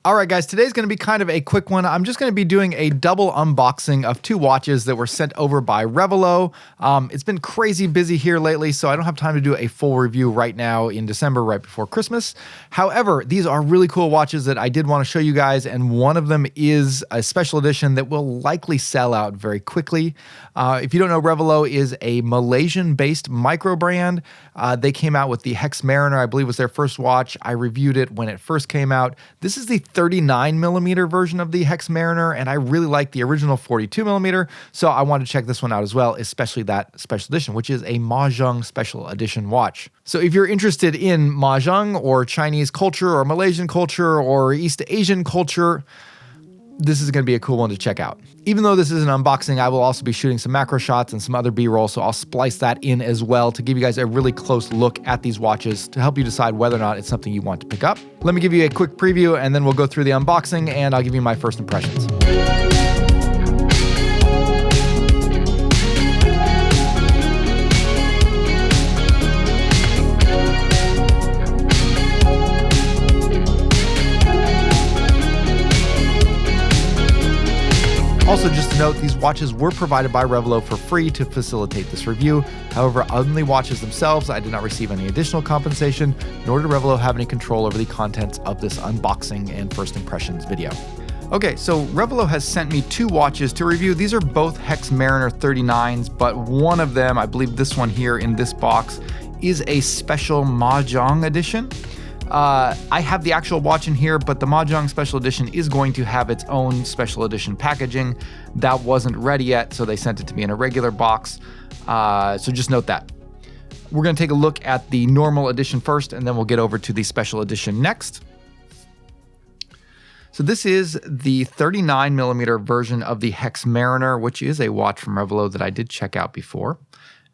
All right, guys, today's going to be kind of a quick one. I'm just going to be doing a double unboxing of two watches that were sent over by Revelot. It's been crazy busy here lately, so I don't have time to do a full review right now in December, right before Christmas. However, these are really cool watches that I did want to show you guys, and one of them is a special edition that will likely sell out very quickly. If you don't know, Revelot is a Malaysian-based micro brand. They came out with the Hex Mariner, I believe was their first watch. I reviewed it when it first came out. This is the 39 millimeter version of the Hex Mariner, and I really like the original 42 millimeter, so I wanted to check this one out as well, especially that special edition, which is a Mahjong special edition watch. So if you're interested in Mahjong or Chinese culture or Malaysian culture or East Asian culture, this is going to be a cool one to check out. Even though this is an unboxing, I will also be shooting some macro shots and some other B-roll, so I'll splice that in as well to give you guys a really close look at these watches to help you decide whether or not it's something you want to pick up. Let me give you a quick preview, and then we'll go through the unboxing, and I'll give you my first impressions. Also, just to note, these watches were provided by Revelot for free to facilitate this review. However, on the watches themselves, I did not receive any additional compensation, nor did Revelot have any control over the contents of this unboxing and first impressions video. Okay, so Revelot has sent me two watches to review. These are both Hex Mariner 39s, but one of them, I believe this one here in this box, is a special Mahjong edition. I have the actual watch in here, but the Mahjong Special Edition is going to have its own special edition packaging. That wasn't ready yet, so they sent it to me in a regular box. So just note that. We're going to take a look at the normal edition first, and then we'll get over to the special edition next. So this is the 39 millimeter version of the Hex Mariner, which is a watch from Revelot that I did check out before.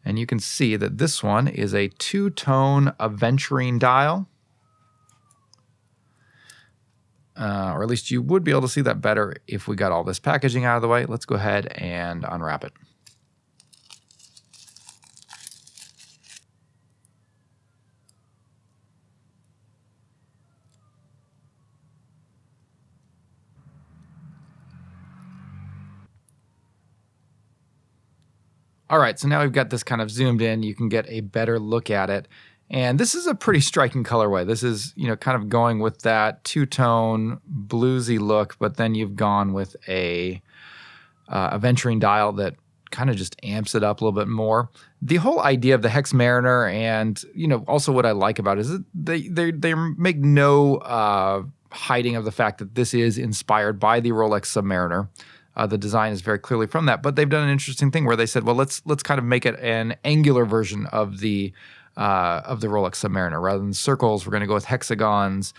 And you can see that this one is a two-tone aventurine dial. Or at least you would be able to see that better if we got all this packaging out of the way. Let's go ahead and unwrap it. All right, so now we've got this kind of zoomed in. You can get a better look at it. And this is a pretty striking colorway. This is, kind of going with that two-tone bluesy look, but then you've gone with a aventurine dial that kind of just amps it up a little bit more. The whole idea of the Hex Mariner, and also what I like about it is that they make no hiding of the fact that this is inspired by the Rolex Submariner. The design is very clearly from that, but they've done an interesting thing where they said, well, let's kind of make it an angular version of the Rolex Submariner. Rather than circles, we're going to go with hexagons.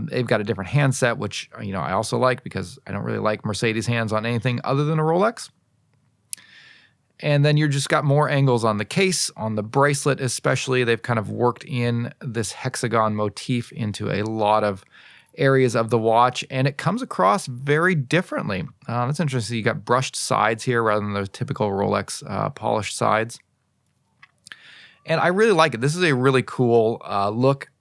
They've got a different handset, which I also like because I don't really like Mercedes hands on anything other than a Rolex. And then you've just got more angles on the case, on the bracelet especially. They've kind of worked in this hexagon motif into a lot of areas of the watch, and it comes across very differently. That's interesting. You got brushed sides here rather than those typical Rolex polished sides. And I really like it. This is a really cool look.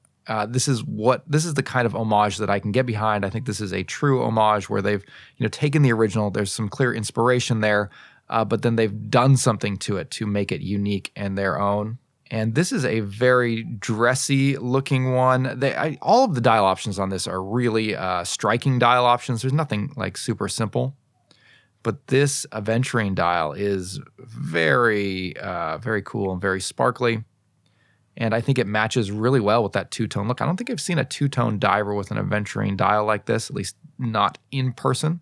This is the kind of homage that I can get behind. I think this is a true homage where they've taken the original. There's some clear inspiration there, but then they've done something to it to make it unique and their own. And this is a very dressy looking one. All of the dial options on this are really striking dial options. There's nothing like super simple. But this aventurine dial is very, very cool and very sparkly. And I think it matches really well with that two-tone look. I don't think I've seen a two-tone diver with an aventurine dial like this, at least not in person.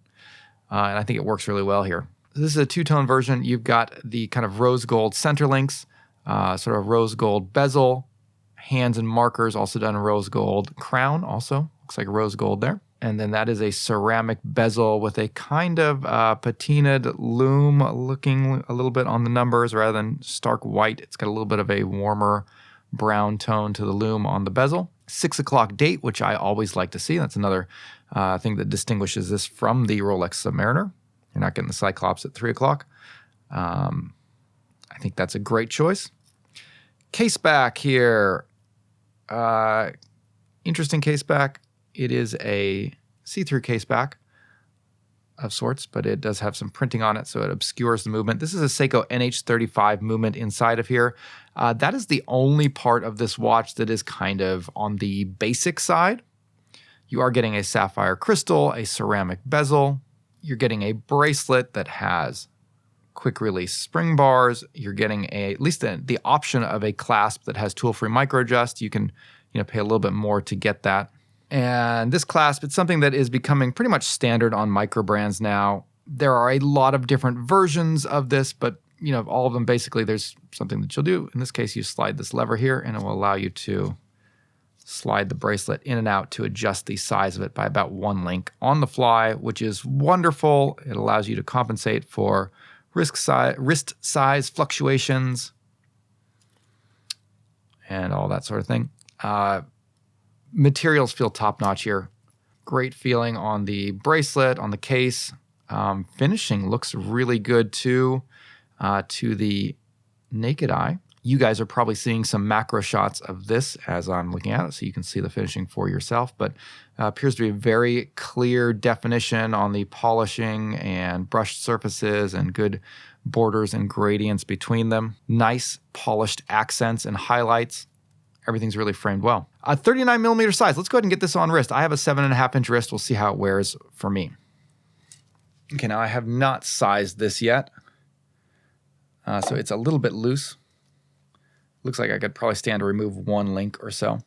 And I think it works really well here. This is a two-tone version. You've got the kind of rose gold center links, sort of rose gold bezel, hands and markers also done in rose gold, crown also looks like rose gold there. And then that is a ceramic bezel with a kind of patinaed lume looking a little bit on the numbers rather than stark white. It's got a little bit of a warmer brown tone to the lume on the bezel. 6 o'clock date, which I always like to see. That's another thing that distinguishes this from the Rolex Submariner. You're not getting the Cyclops at 3 o'clock. I think that's a great choice. Case back here. Interesting case back. It is a see-through case back of sorts, but it does have some printing on it, so it obscures the movement. This is a Seiko NH35 movement inside of here. That is the only part of this watch that is kind of on the basic side. You are getting a sapphire crystal, a ceramic bezel. You're getting a bracelet that has quick release spring bars. You're getting at least the option of a clasp that has tool-free micro adjust. You can pay a little bit more to get that. And this clasp, it's something that is becoming pretty much standard on micro brands now. There are a lot of different versions of this, but all of them basically there's something that you'll do. In this case, you slide this lever here and it will allow you to slide the bracelet in and out to adjust the size of it by about 1 link on the fly, which is wonderful. It allows you to compensate for wrist size fluctuations and all that sort of thing. Materials feel top-notch here. Great feeling on the bracelet, on the case. Finishing looks really good too to the naked eye. You guys are probably seeing some macro shots of this as I'm looking at it, so you can see the finishing for yourself, but appears to be a very clear definition on the polishing and brushed surfaces and good borders and gradients between them. Nice polished accents and highlights. Everything's really framed well. 39 millimeter size. Let's go ahead and get this on wrist. I have a 7.5 inch wrist. We'll see how it wears for me. Okay, now I have not sized this yet. So it's a little bit loose. Looks like I could probably stand to remove 1 link or so.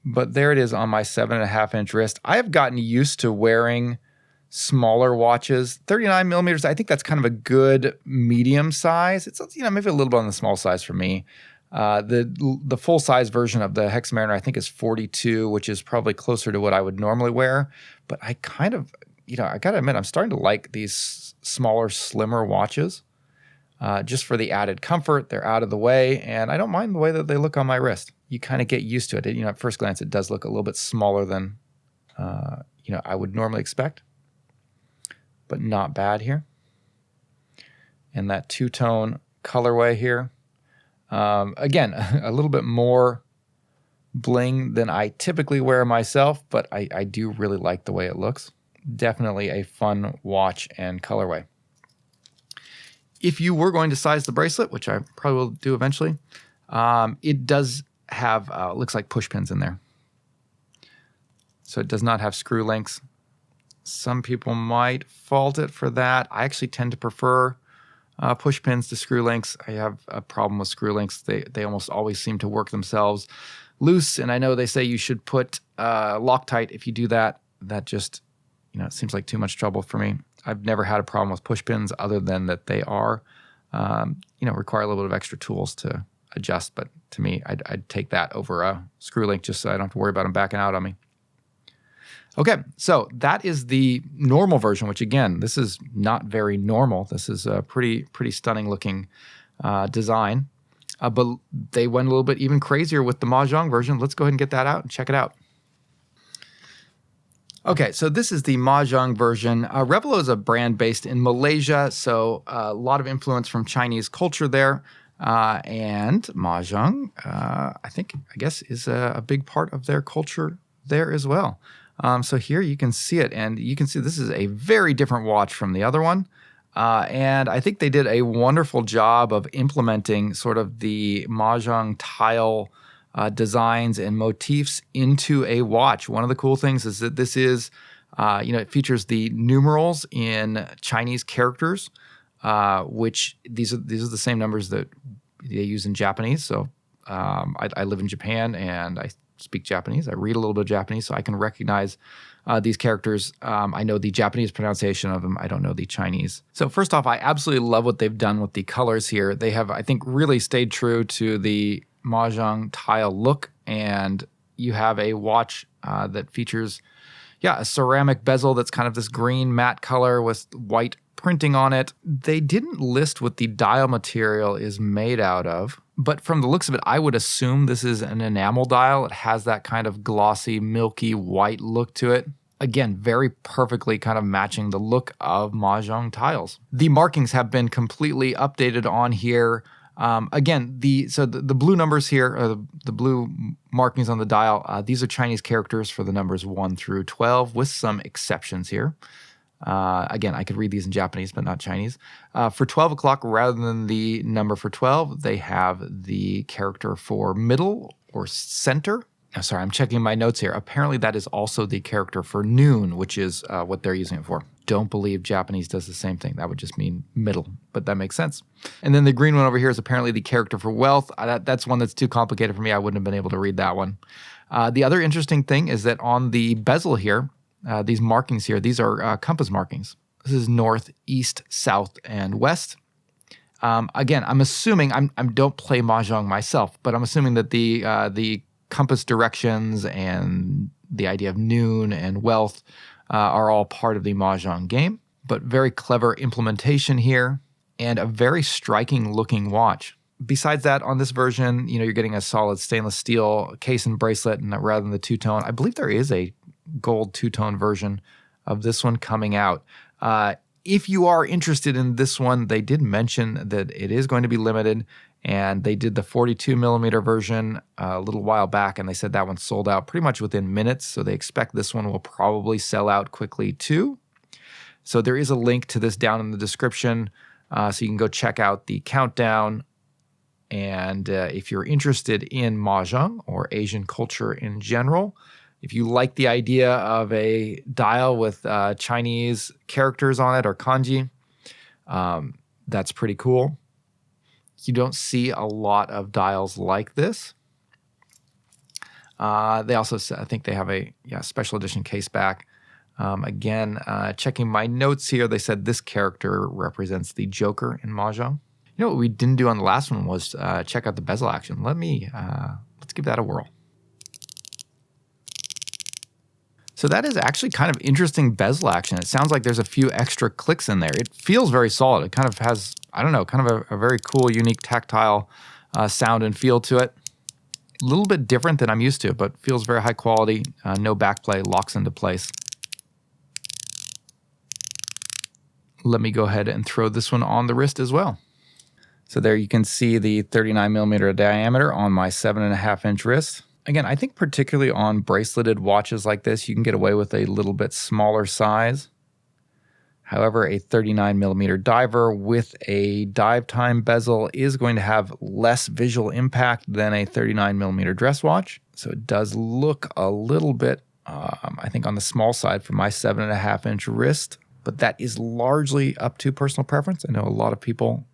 But there it is on my 7.5 inch wrist. I have gotten used to wearing smaller watches. 39 millimeters, I think that's kind of a good medium size. It's maybe a little bit on the small size for me. The full size version of the Hex Mariner I think is 42, which is probably closer to what I would normally wear. But I kind of, I gotta admit, I'm starting to like these smaller, slimmer watches. Just for the added comfort, they're out of the way, and I don't mind the way that they look on my wrist. You kind of get used to it. At first glance, it does look a little bit smaller than I would normally expect, but not bad here. And that two-tone colorway here. Again, a little bit more bling than I typically wear myself, but I do really like the way it looks. Definitely a fun watch and colorway. If you were going to size the bracelet, which I probably will do eventually, it does have, looks like push pins in there. So it does not have screw links. Some people might fault it for that. I actually tend to prefer push pins to screw links. I have a problem with screw links. They almost always seem to work themselves loose, and I know they say you should put Loctite. If you do that, that just, it seems like too much trouble for me. I've never had a problem with push pins other than that they are, require a little bit of extra tools to adjust. But to me, I'd take that over a screw link just so I don't have to worry about them backing out on me. Okay, so that is the normal version, which again, this is not very normal. This is a pretty stunning looking design. But they went a little bit even crazier with the Mahjong version. Let's go ahead and get that out and check it out. Okay, so this is the Mahjong version. Revelot is a brand based in Malaysia, so a lot of influence from Chinese culture there. And Mahjong, I guess, is a big part of their culture there as well. So here you can see it, and you can see this is a very different watch from the other one. And I think they did a wonderful job of implementing sort of the Mahjong tile designs and motifs into a watch. One of the cool things is that this is, it features the numerals in Chinese characters, which these are the same numbers that they use in Japanese. So I live in Japan and I speak Japanese. I read a little bit of Japanese, so I can recognize these characters. I know the Japanese pronunciation of them. I don't know the Chinese. So first off, I absolutely love what they've done with the colors here. They have, I think, really stayed true to the Mahjong tile look, and you have a watch that features, a ceramic bezel that's kind of this green matte color with white printing on it. They didn't list what the dial material is made out of, but from the looks of it, I would assume this is an enamel dial. It has that kind of glossy, milky white look to it. Again, very perfectly kind of matching the look of Mahjong tiles. The markings have been completely updated on here. Again, the blue numbers here, or the blue markings on the dial, these are Chinese characters for the numbers 1 through 12, with some exceptions here. Again, I could read these in Japanese, but not Chinese. For 12 o'clock, rather than the number for 12, they have the character for middle or center. Oh, sorry, I'm checking my notes here. Apparently, that is also the character for noon, which is what they're using it for. Don't believe Japanese does the same thing. That would just mean middle, but that makes sense. And then the green one over here is apparently the character for wealth. That's one that's too complicated for me. I wouldn't have been able to read that one. The other interesting thing is that on the bezel here, these markings here, these are compass markings. This is north, east, south, and west. Again, I'm assuming, I don't play Mahjong myself, but I'm assuming that the compass directions and the idea of noon and wealth are all part of the Mahjong game. But very clever implementation here and a very striking looking watch. Besides that, on this version, you're getting a solid stainless steel case and bracelet, and rather than the two-tone. I believe there is a gold two-tone version of this one coming out. If you are interested in this one, they did mention that it is going to be limited, and they did the 42 millimeter version a little while back, and they said that one sold out pretty much within minutes, so they expect this one will probably sell out quickly too. So there is a link to this down in the description, so you can go check out the countdown. And if you're interested in Mahjong or Asian culture in general, if you like the idea of a dial with Chinese characters on it or kanji, that's pretty cool. You don't see a lot of dials like this. They also, I think they have a special edition case back. Again, checking my notes here, they said this character represents the Joker in Mahjong. What we didn't do on the last one was check out the bezel action. Let's give that a whirl. So that is actually kind of interesting bezel action. It sounds like there's a few extra clicks in there. It feels very solid. It kind of has, kind of a very cool, unique tactile sound and feel to it. A little bit different than I'm used to, but feels very high quality. No backplay, locks into place. Let me go ahead and throw this one on the wrist as well. So there you can see the 39 millimeter diameter on my 7.5 inch wrist. Again, I think particularly on braceleted watches like this, you can get away with a little bit smaller size. However, a 39 millimeter diver with a dive time bezel is going to have less visual impact than a 39 millimeter dress watch. So it does look a little bit, I think, on the small side for my 7.5 inch wrist, but that is largely up to personal preference. I know a lot of people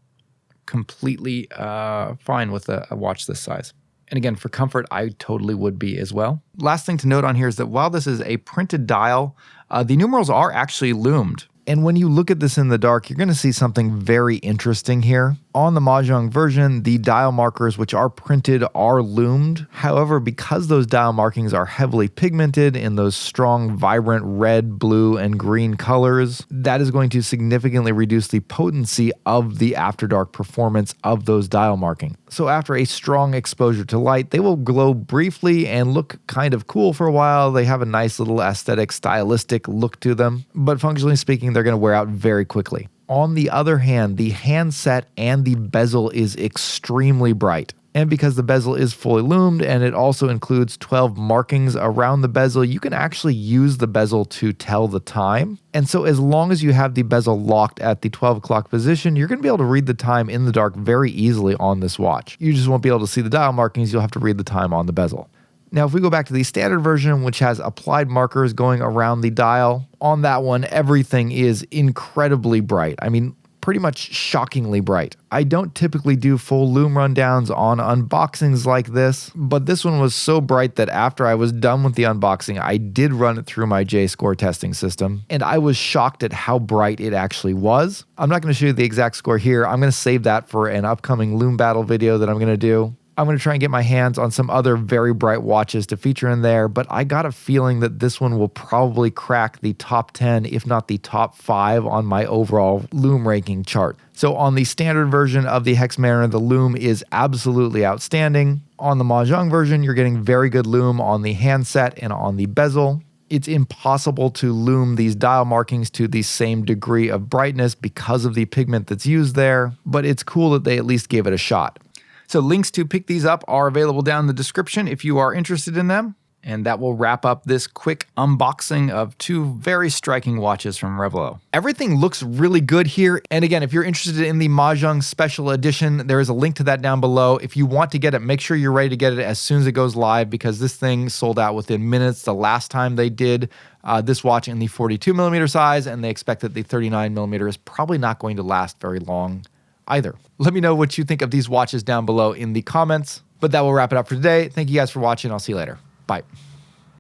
completely fine with a watch this size. And again, for comfort, I totally would be as well. Last thing to note on here is that while this is a printed dial, the numerals are actually lumed. And when you look at this in the dark, you're going to see something very interesting here. On the Mahjong version, the dial markers which are printed are lumed. However, because those dial markings are heavily pigmented in those strong, vibrant red, blue, and green colors, that is going to significantly reduce the potency of the After Dark performance of those dial markings. So after a strong exposure to light, they will glow briefly and look kind of cool for a while. They have a nice little aesthetic, stylistic look to them, but functionally speaking, they're going to wear out very quickly. On the other hand, the handset and the bezel is extremely bright. And because the bezel is fully lumed and it also includes 12 markings around the bezel, you can actually use the bezel to tell the time. And so as long as you have the bezel locked at the 12 o'clock position, you're going to be able to read the time in the dark very easily on this watch. You just won't be able to see the dial markings, you'll have to read the time on the bezel. Now, if we go back to the standard version, which has applied markers going around the dial, on that one, everything is incredibly bright. I mean, pretty much shockingly bright. I don't typically do full lume rundowns on unboxings like this, but this one was so bright that after I was done with the unboxing, I did run it through my J-score testing system, and I was shocked at how bright it actually was. I'm not going to show you the exact score here. I'm going to save that for an upcoming lume battle video that I'm going to do. I'm going to try and get my hands on some other very bright watches to feature in there, but I got a feeling that this one will probably crack the top 10, if not the top 5 on my overall lume ranking chart. So on the standard version of the Hex Mariner, the lume is absolutely outstanding. On the Mahjong version, you're getting very good lume on the handset and on the bezel. It's impossible to lume these dial markings to the same degree of brightness because of the pigment that's used there, but it's cool that they at least gave it a shot. So links to pick these up are available down in the description if you are interested in them. And that will wrap up this quick unboxing of two very striking watches from Revelot. Everything looks really good here. And again, if you're interested in the Mahjong Special Edition, there is a link to that down below. If you want to get it, make sure you're ready to get it as soon as it goes live, because this thing sold out within minutes the last time they did this watch in the 42mm size, and they expect that the 39mm is probably not going to last very long either. Let me know what you think of these watches down below in the comments. But that will wrap it up for today. Thank you guys for watching. I'll see you later. Bye.